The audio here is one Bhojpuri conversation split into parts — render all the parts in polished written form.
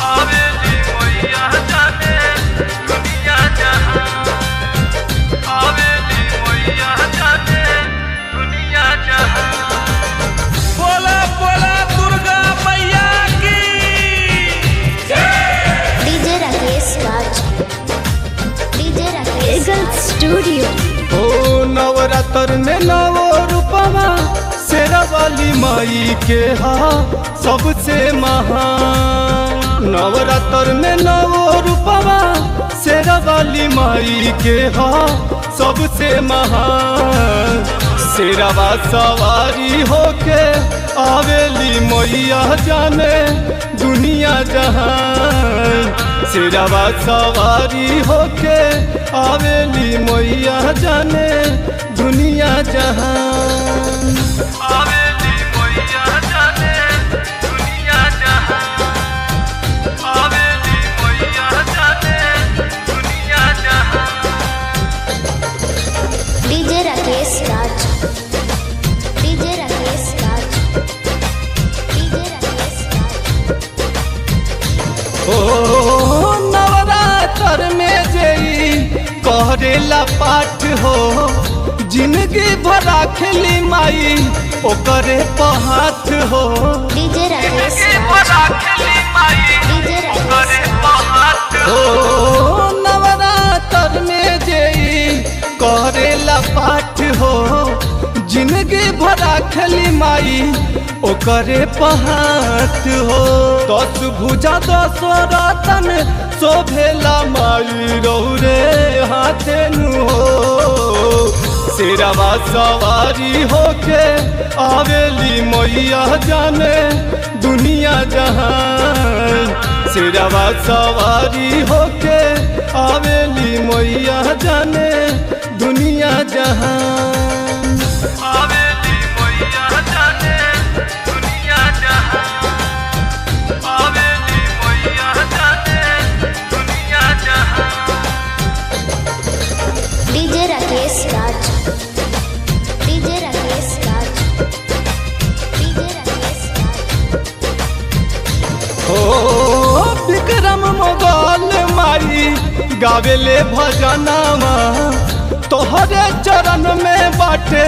आवेली मैया जाने दुनिया जहान, आवेली मैया जाने दुनिया जहान। बोला बोला दुर्गा मैया की डीजे राकेश राज, डीजे राकेश स्टूडियो। ओ नवरात्र में नवो रूपवा शेरा वाली माई के हा सबसे महान। नवरात्र में नवो रूपवा शेरा वाली माई के हा सबसे महान। शेरवा सवारी होके आवेली मैया जाने दुनिया जहान। शेरवा सवारी होके आवेली मैया जाने दुनिया जहान, आवेली मैया जाने दुनिया जहान, आवेली मैया जाने दुनिया जहान। डीजे राकेश राज, डीजे राकेश राज, डीजे राकेश राज। ओ नवरात्र में जई करेला पाठ हो, जिंदगी भरा खेली माई ओकरे पहाथ हो। डीजे राकेश राज, डीजे राकेश राज। ओ नवरात्र में जई करेला पाठ हो, जिंदगी भरा खेली माई ओकरे पहाथ हो। 10 भुजा 10 रतन शोभेला माई रौरे हाथे नु हो। शेरवा सवारी होके आवेली मैया जाने दुनिया जहान। शेरवा सवारी होके आवेली मैया जाने दुनिया जहान, आवेली मैया जाने दुनिया जहान, आवेली मैया जाने दुनिया जहान। डीजे राकेश राज, डीजे राकेश राज, डीजे राकेश राज। ओ विक्रम मोगल माई गावेले भजनामा, तोहरे चरण में बाटे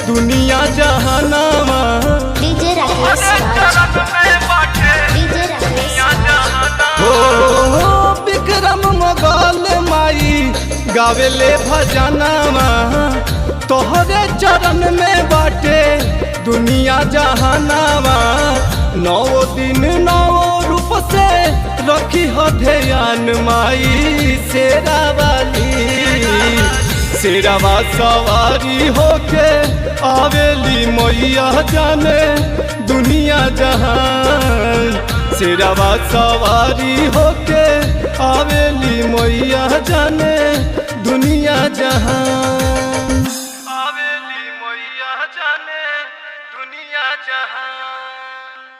दुनिया जहानामा। डीजे राकेश राज, डीजे राकेश राज। ओ विक्रम मोगल माई गावेले भजनामा, तोहरे चरण में बाटे दुनिया जहानामा। 9 दिन 9 रूप से रखी हो ध्यान माई शेरा वाली। शेरवा सवारी होके आवेली मैया जाने दुनिया जहान। शेरवा सवारी होके आवेली मैया जाने